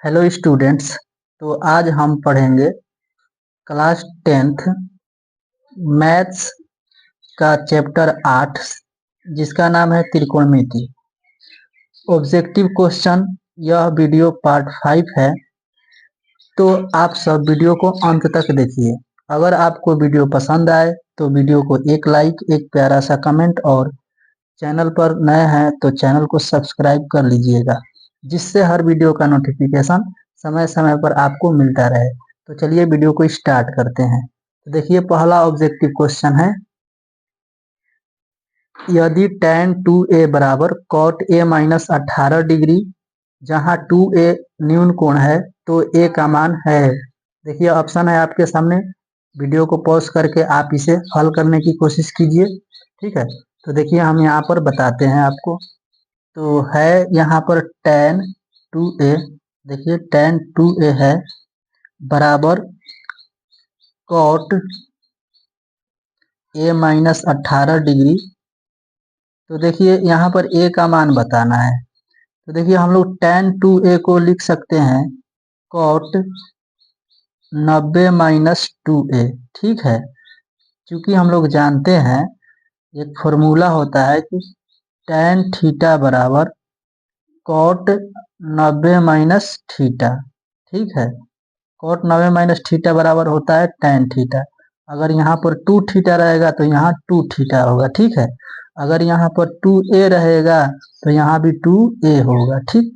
Hello students. तो आज हम पढ़ेंगे क्लास 10th मैथ्स का चैप्टर 8 जिसका नाम है त्रिकोणमिति। Objective question. यह वीडियो पार्ट 5 है, तो आप सब वीडियो को अंत तक देखिए। अगर आपको वीडियो पसंद आए तो वीडियो को एक लाइक, एक प्यारा सा कमेंट और चैनल पर नए हैं तो चैनल को सब्सक्राइब कर लीजिएगा, जिससे हर वीडियो का नोटिफिकेशन समय समय पर आपको मिलता रहे। तो चलिए वीडियो को स्टार्ट करते हैं। तो देखिए पहला ऑब्जेक्टिव क्वेश्चन है, यदि tan 2a बराबर cot a माइनस 18 डिग्री, जहां 2a न्यून कोण है तो a का मान है। देखिए ऑप्शन है आपके सामने, वीडियो को पॉज करके आप इसे हल करने की कोशिश कीजिए। ठीक है, तो देखिए हम यहाँ पर बताते हैं आपको। तो है यहाँ पर tan 2a, देखिए tan 2a है बराबर cot a माइनस 18 डिग्री। तो देखिए यहाँ पर a का मान बताना है। तो देखिए हम लोग tan 2a को लिख सकते हैं cot 90 माइनस 2a। ठीक है, क्योंकि हम लोग जानते हैं एक फॉर्मूला होता है कि tan थीटा बराबर cot 90 माइनस थीटा। ठीक है, cot 90 माइनस थीटा बराबर होता है tan थीटा। अगर यहाँ पर 2 थीटा रहेगा तो यहाँ 2 थीटा होगा। ठीक है, अगर यहाँ पर 2a रहेगा तो यहाँ भी 2a होगा। ठीक,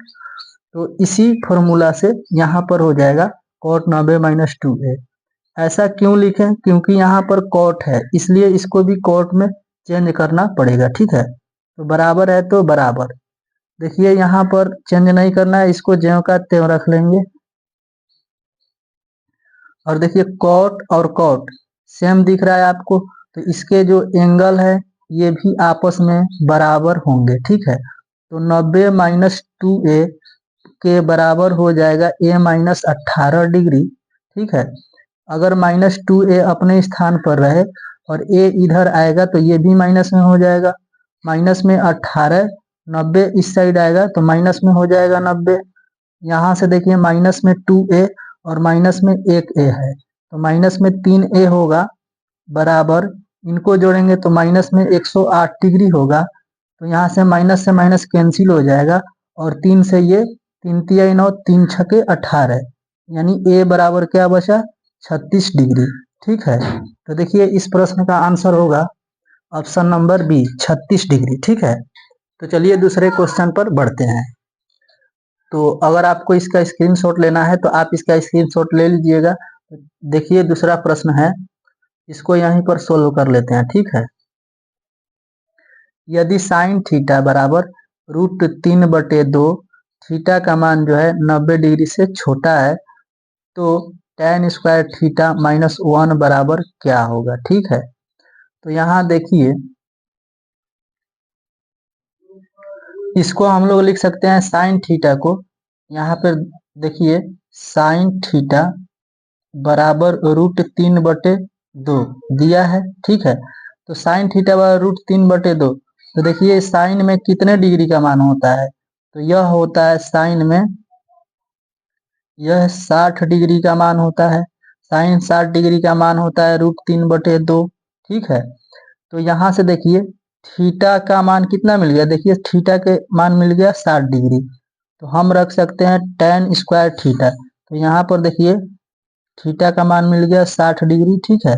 तो इसी फॉर्मूला से यहाँ पर हो जाएगा cot 90 माइनस 2a। ऐसा क्यों लिखें? क्योंकि यहाँ पर cot है, इसलिए इसको भी cot में चेंज करना पड़ेगा। ठीक है, तो बराबर है तो बराबर। देखिए यहाँ पर चेंज नहीं करना है, इसको ज्यों का त्यों रख लेंगे। और देखिए कॉट और कॉट सेम दिख रहा है आपको, तो इसके जो एंगल है ये भी आपस में बराबर होंगे। ठीक है, तो 90 माइनस 2a के बराबर हो जाएगा a माइनस 18 डिग्री। ठीक है, अगर माइनस 2a अपने स्थान पर रहे और a इधर आएगा तो ये भी माइनस में हो जाएगा। माइनस में 18, 90 इस साइड आएगा तो माइनस में हो जाएगा 90। यहाँ से देखिए माइनस में 2a और माइनस में 1a है, तो माइनस में 3a होगा बराबर, इनको जोड़ेंगे तो माइनस में 108 डिग्री होगा। तो यहाँ से माइनस कैंसिल हो जाएगा और 3 से ये 3 तिया 9, 3 छके 18, यानी a बराबर क्या बचा? 36 डिग्री। ठीक है, तो देखिए इस प्रश्न का आंसर होगा ऑप्शन नंबर बी, 36 डिग्री। ठीक है, तो चलिए दूसरे क्वेश्चन पर बढ़ते हैं। तो अगर आपको इसका स्क्रीनशॉट लेना है तो आप इसका स्क्रीनशॉट ले लीजिएगा। देखिए दूसरा प्रश्न है, इसको यहीं पर सोल्व कर लेते हैं। ठीक है, यदि साइन थीटा बराबर √3/2, थीटा का मान जो है 90 डिग्री से छोटा है, तो tan स्क्वायर थीटा माइनस 1 बराबर क्या होगा? ठीक है, तो यहाँ देखिए इसको हम लोग लिख सकते हैं साइन थीटा को, यहाँ पर देखिए साइन थीटा बराबर √3/2 दिया है। ठीक है, तो साइन थीटा बराबर √3/2, तो देखिए साइन में कितने डिग्री का मान होता है? तो यह होता है साइन में, यह 60 डिग्री का मान होता है। साइन 60 डिग्री का मान होता है √3/2। ठीक है, तो यहाँ से देखिए थीटा का मान कितना मिल गया? देखिए थीटा के मान मिल गया 60 डिग्री, तो हम रख सकते हैं tan स्क्वायर थीटा। तो यहाँ पर देखिए थीटा का मान मिल गया 60 डिग्री। ठीक है,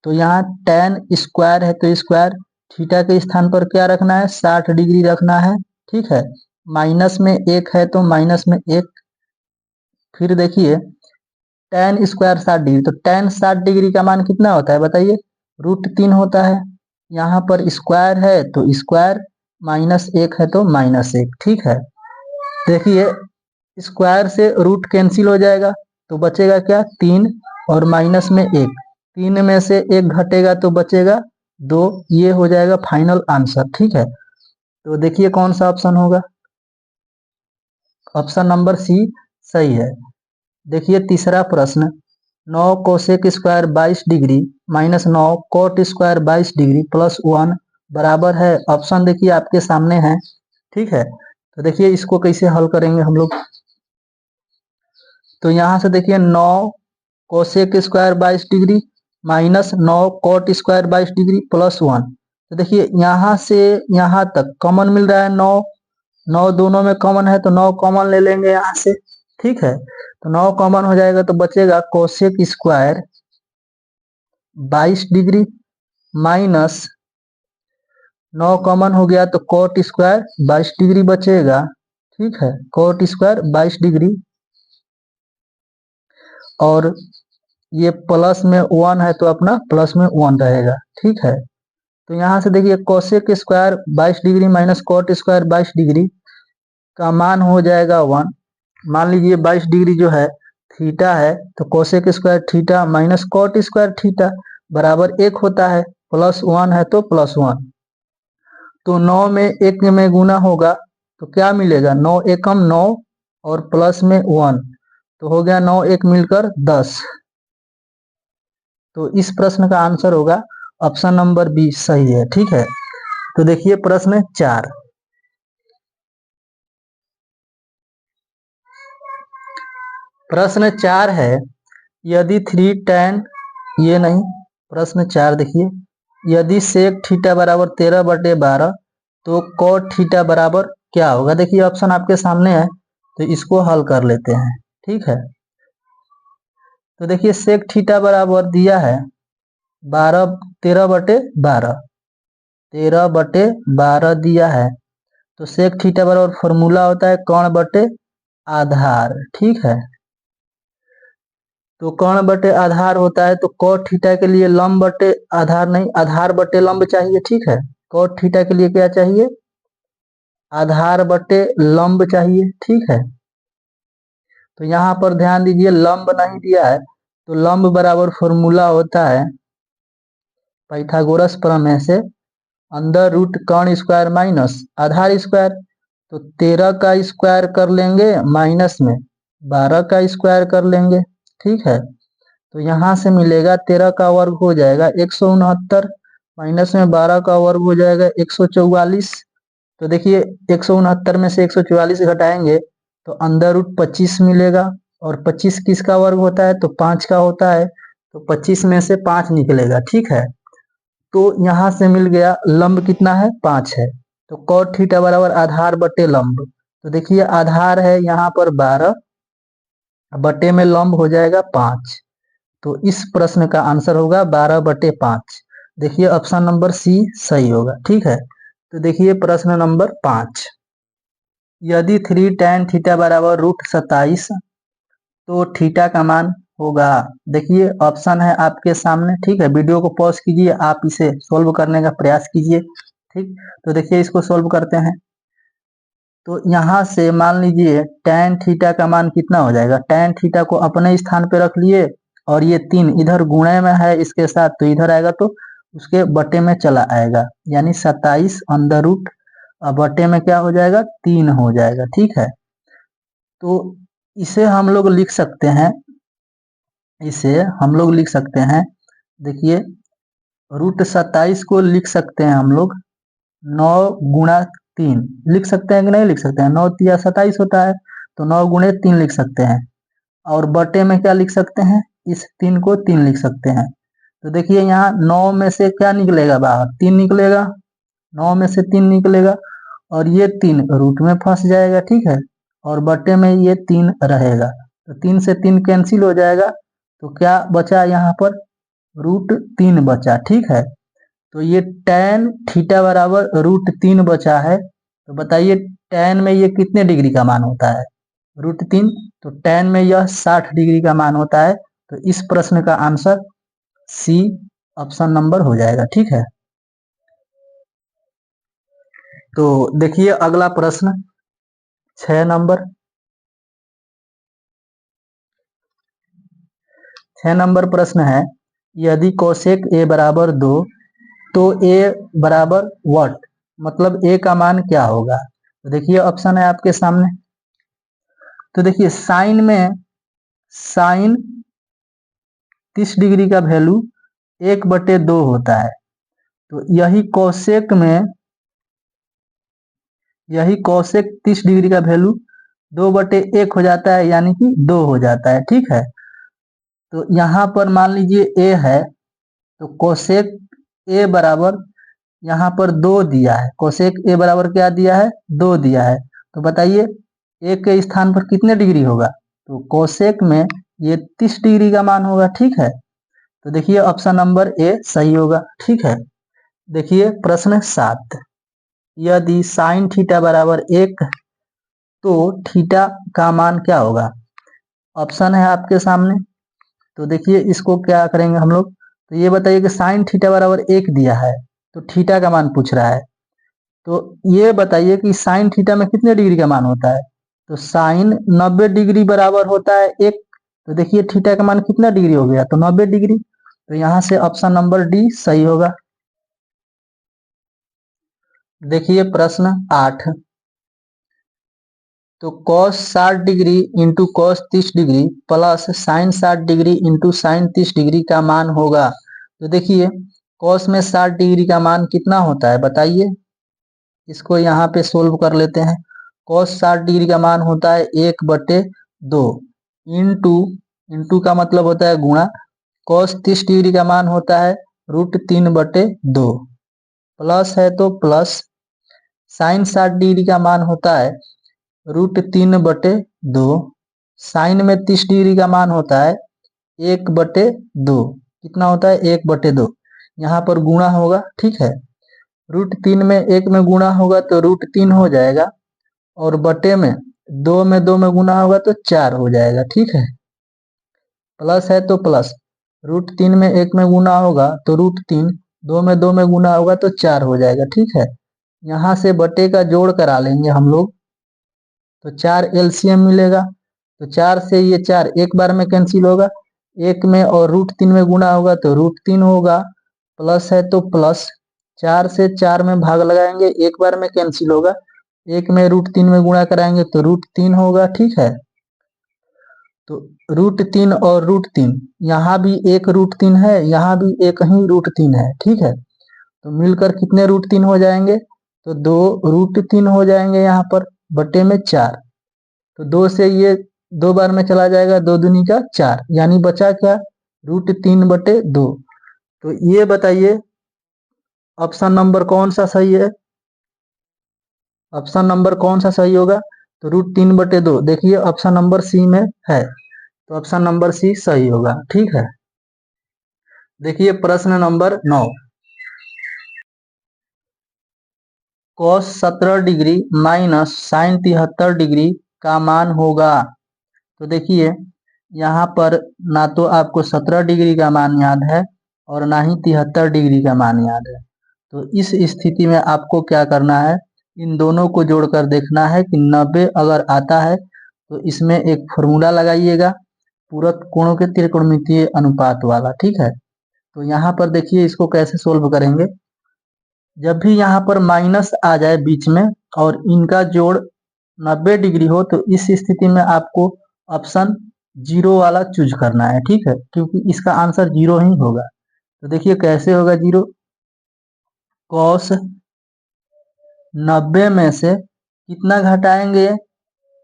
तो यहाँ tan स्क्वायर है तो स्क्वायर, थीटा के स्थान पर क्या रखना है? 60 डिग्री रखना है। ठीक है, माइनस में 1 है तो माइनस में 1। फिर देखिए tan स्क्वायर 60 डिग्री, तो tan 60 डिग्री का मान कितना होता है बताइए? √3 होता है। यहाँ पर स्क्वायर है तो स्क्वायर, -1 है तो -1। ठीक है, देखिए स्क्वायर से रूट कैंसिल हो जाएगा तो बचेगा क्या? 3 और माइनस में 1, 3 में से 1 घटेगा तो बचेगा 2। ये हो जाएगा फाइनल आंसर। ठीक है, तो देखिए कौन सा ऑप्शन होगा? ऑप्शन नंबर सी सही है। देखिए तीसरा प्रश्न, 9 cosec square 22 degree minus 9 coat square 22 degree plus 1 बराबर है। ऑप्शन देखिए आपके सामने है। ठीक है, तो देखिए इसको कैसे हल करेंगे हम लोग। तो यहाँ से देखिए 9 cosec square 22 degree minus 9 cot square 22 degree plus 1। तो देखिए यहाँ से यहाँ तक कॉमन मिल रहा है 9, 9 दोनों में कॉमन है तो 9 कॉमन ले लेंगे यहाँ से, ठीक है। तो 9 कॉमन हो जाएगा तो बचेगा cosec square 22 degree minus 9 common हो गया तो कॉट स्क्वायर 22 डिग्री बचेगा, ठीक है। कॉट स्क्वायर 22 डिग्री और ये प्लस में 1 है तो अपना प्लस में 1 रहेगा, ठीक है। तो यहाँ से देखिए cosec square 22 degree minus cot square 22 degree का मान हो जाएगा 1। मान लीजिए 22 डिग्री जो है थीटा है तो cosec square theta minus cot square theta बराबर 1 होता है, प्लस 1 है तो प्लस 1। तो 9 में 1 में गुना होगा तो क्या मिलेगा, 9 एकम 9 और प्लस में 1 तो हो गया 9 1 मिलकर 10। तो इस प्रश्न का आंसर होगा ऑप्शन नंबर बी सही है, ठीक है। तो देखिए प्रश्न 4। प्रश्न 4 है यदि 3 tan, ये नहीं, प्रश्न 4 देखिए यदि सेक थीटा बराबर 13/12 तो कॉट थीटा बराबर क्या होगा। देखिए ऑप्शन आपके सामने है तो इसको हल कर लेते हैं, ठीक है। तो देखिए सेक थीटा बराबर दिया है 13/12 13/12 दिया है तो सेक थीटा बराबर फॉर्मूला होता है कर्ण बटे आधार, ठीक है। तो कर्ण बटे आधार होता है तो कॉट थीटा के लिए लंब बटे आधार नहीं, आधार बटे लंब चाहिए, ठीक है। कॉट थीटा के लिए क्या चाहिए, आधार बटे लंब चाहिए, ठीक है। तो यहाँ पर ध्यान दीजिए लंब नहीं दिया है तो लंब बराबर फॉर्मूला होता है पाइथागोरस प्रमेय से अंडर रूट कर्ण स्क्वायर माइनस आधार स्क्वायर। तो 13 का स्क्वायर कर लेंगे माइनस में 12 का स्क्वायर कर लेंगे, ठीक है। तो यहाँ से मिलेगा 13 का वर्ग हो जाएगा 169 माइनस में 12 का वर्ग हो जाएगा 144। तो देखिए 169 में से 144 घटाएंगे तो अंदर रूट 25 मिलेगा और 25 किसका वर्ग होता है तो 5 का होता है तो 25 में से 5 निकलेगा, ठीक है। तो यहाँ से मिल गया लंब कितना है 5 है तो कॉट थीटा बराबर आधार बटे लंब। तो देखिए आधार है यहाँ पर 12 बटे में लंब हो जाएगा 5। तो इस प्रश्न का आंसर होगा 12/5। देखिए ऑप्शन नंबर सी सही होगा, ठीक है। तो देखिए प्रश्न नंबर 5 यदि 3 tan थीटा बराबर √27 तो थीटा का मान होगा। देखिए ऑप्शन है आपके सामने, ठीक है। वीडियो को पॉज कीजिए, आप इसे सोल्व करने का प्रयास कीजिए, ठीक। तो देखिए इसको सोल्व करते हैं तो यहाँ से मान लीजिए tan थीटा का मान कितना हो जाएगा, tan थीटा को अपने स्थान पे रख लिए और ये 3 इधर गुणे में है इसके साथ तो इधर आएगा तो उसके बटे में चला आएगा, यानी 27 अंडर रूट बटे में क्या हो जाएगा 3 हो जाएगा, ठीक है। तो इसे हम लोग लिख सकते हैं, इसे हम लोग लिख सकते हैं, देखिए √27 को लिख सकते हैं हम लोग 9 गुणा 3 लिख सकते हैं कि नहीं लिख सकते हैं, 9 तिया 27 होता है तो 9 गुणे 3 लिख सकते हैं और बटे में क्या लिख सकते हैं, इस 3 को 3 लिख सकते हैं। तो देखिए यहाँ 9 में से क्या निकलेगा बाहर 3 निकलेगा, 9 में से 3 निकलेगा और ये 3 रूट में फंस जाएगा, ठीक है। और बटे में ये 3 रहेगा तो 3 से 3 कैंसिल हो जाएगा तो क्या बचा यहाँ पर √3 बचा, ठीक है। तो ये tan थीटा बराबर √3 बचा है तो बताइए tan में ये कितने डिग्री का मान होता है √3, तो tan में यह 60 डिग्री का मान होता है। तो इस प्रश्न का आंसर सी ऑप्शन नंबर हो जाएगा, ठीक है। तो देखिए अगला प्रश्न 6 नंबर 6 नंबर प्रश्न है यदि कोसेक a बराबर 2 तो a बराबर व्हाट, मतलब a का मान क्या होगा। तो देखिए ऑप्शन है आपके सामने, तो देखिए साइन में साइन 30 डिग्री का वैल्यू 1/2 होता है तो यही कोसेक 30 डिग्री का वैल्यू 2/1 हो जाता है, यानी कि 2 हो जाता है। ठीक है, तो यहाँ पर मान लीजिए ए है, तो कोसेक ए बराबर यहाँ पर 2 दिया है। कोसेक ए बराबर क्या दिया है? 2 दिया है। तो बताइए ए के स्थान पर कितने डिग्री होगा? तो कोसेक में ये 30 डिग्री का मान होगा। ठीक है, तो देखिए ऑप्शन नंबर ए सही होगा। ठीक है, देखिए प्रश्न 7, यदि साइन थीटा बराबर 1 तो थीटा का मान क्या होगा? ऑप्शन है आपके सामने, तो देखिए इसको क्या करेंगे हम लोग। तो ये बताइए कि साइन थीटा बराबर 1 दिया है, तो थीटा का मान पूछ रहा है। तो ये बताइए कि साइन थीटा में कितने डिग्री का मान होता है? तो साइन 90 डिग्री बराबर होता है 1। तो देखिए थीटा का मान कितना डिग्री हो गया? तो 90 डिग्री। तो यहाँ से ऑप्शन नंबर डी सही होगा। देखिए प्रश्न 8, तो cos 60 degree into cos 30 degree plus sign 60 degree into sine 30 degree का मान होगा। तो देखिए cos में 60 डिग्री का मान कितना होता है बताइए। इसको यहाँ पे सोल्व कर लेते हैं। cos 60 डिग्री का मान होता है 1/2 इंटू, इंटू का मतलब होता है गुणा, cos 30 डिग्री का मान होता है √3/2 प्लस है तो प्लस, साइन 60 डिग्री का मान होता है √3/2, साइन में 30 डिग्री का मान होता है 1/2। कितना होता है? 1/2। यहाँ पर गुणा होगा। ठीक है, √3 में 1 में गुणा होगा तो √3 हो जाएगा, और बटे में 2 में गुणा होगा तो 4 हो जाएगा। ठीक है, प्लस है तो प्लस, √3 में 1 में गुणा होगा तो √3, 2 में गुणा होगा तो 4 हो जाएगा। ठीक है, यहाँ से बटे का जोड़ करा लेंगे हम लोग, तो 4 एलसीएम मिलेगा। तो 4 से ये 4 एक बार में कैंसिल होगा, 1 में और √3 में गुणा होगा तो √3 होगा, प्लस है तो प्लस, 4 से 4 में भाग लगाएंगे, एक बार में कैंसिल होगा, 1 में √3 में गुणा कराएंगे तो √3 होगा। ठीक है, तो √3 और √3, यहाँ भी एक √3 है, यहाँ भी एक ही √3 है। ठीक है, तो मिलकर कितने √3 हो जाएंगे? तो 2 √3 हो जाएंगे यहाँ पर, बटे में 4। तो 2 से ये 2 बार में चला जाएगा, 2 दूनी का 4, यानी बचा क्या? √3/2। तो ये बताइए ऑप्शन नंबर कौन सा सही है? ऑप्शन नंबर कौन सा सही होगा? तो √3/2, देखिए ऑप्शन नंबर सी में है, तो ऑप्शन नंबर सी सही होगा। ठीक है, देखिए प्रश्न number 9, cos 17 degree minus sine 73 degree का मान होगा। तो देखिए यहाँ पर ना तो आपको 17 डिग्री का मान याद है और ना ही 73 डिग्री का मान याद है। तो इस स्थिति में आपको क्या करना है? इन दोनों को जोड़कर देखना है कि 90 अगर आता है तो इसमें एक फॉर्मूला लगाइएगा, पूरक कोणों के त्रिकोणमितीय अनुपात वाला। ठीक है, तो यहाँ पर देखिए इसको कैसे सोल्व करेंगे। जब भी यहाँ पर माइनस आ जाए बीच में और इनका जोड़ 90 डिग्री हो, तो इस स्थिति में आपको ऑप्शन 0 वाला चूज करना है। ठीक है, क्योंकि इसका आंसर 0 ही होगा। तो देखिए कैसे होगा 0, cos 90 में से कितना घटाएंगे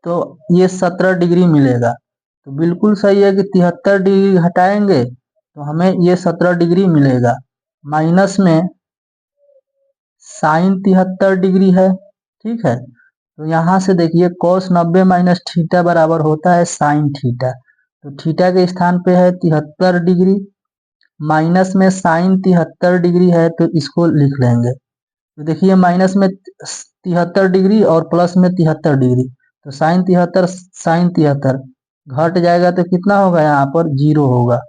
तो ये 17 डिग्री मिलेगा। तो बिल्कुल सही है कि 73 डिग्री घटाएंगे तो हमें ये 17 डिग्री मिलेगा। माइनस में साइन 73 डिग्री है। ठीक है, तो यहाँ से देखिए cos 90 माइनस थीटा बराबर होता है साइन थीटा। तो थीटा के स्थान पे है 73 डिग्री, माइनस में साइन 73 डिग्री है तो इसको लिख लेंगे। तो देखिए माइनस में 73 डिग्री और प्लस में 73 डिग्री, तो साइन 73 साइन 73 घट जाएगा तो कितना होगा? यहाँ पर 0 होगा।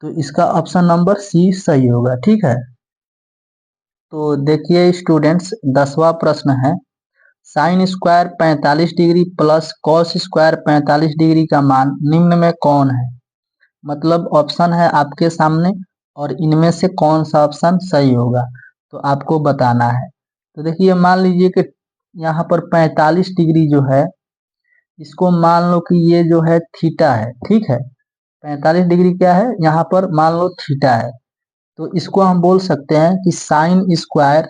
तो इसका ऑप्शन नंबर सी सही होगा। ठीक है, तो देखिए स्टूडेंट्स 10वां प्रश्न है, sine square 45 degree plus cos square 45 degree का मान निम्न में कौन है? मतलब ऑप्शन है आपके सामने और इनमें से कौन सा ऑप्शन सही होगा, तो आपको बताना है। तो देखिए मान लीजिए कि यहाँ पर 45 डिग्री जो है, इसको मान लो कि ये जो है थीटा है। ठीक है, 45 डिग्री क्या है? यहाँ पर मान लो थीटा है, तो इसको हम बोल सकते हैं कि साइन स्क्वायर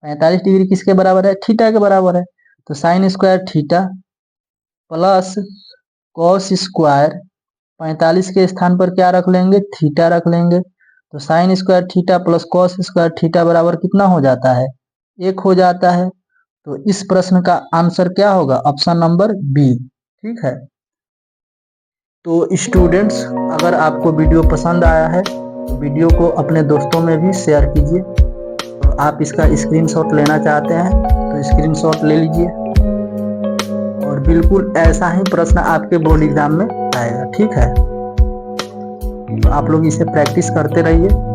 45 डिग्री किसके बराबर है? थीटा के बराबर है। तो sine square theta plus cos square 45 के स्थान पर क्या रख लेंगे, थीटा रख लेंगे। तो sine square theta plus cos square theta बराबर कितना हो जाता है, 1 हो जाता है। तो इस प्रश्न का आंसर क्या होगा, ऑप्शन नंबर बी। ठीक है, तो स्टूडेंट्स अगर आपको वीडियो पसंद आया है तो वीडियो को अपने दोस्तों में भी शेयर कीजिए। तो आप इसका स्क्रीनशॉट लेना चाहते हैं तो स्क्रीनशॉट ले लीजिए, और बिल्कुल ऐसा ही प्रश्न आपके बोर्ड एग्जाम में आएगा। ठीक है, तो आप लोग इसे प्रैक्टिस करते रहिए।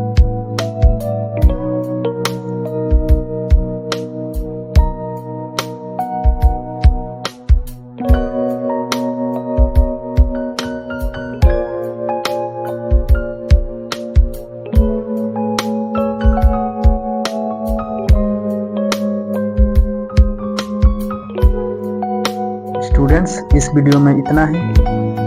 स्टूडेंट्स इस वीडियो में इतना ही।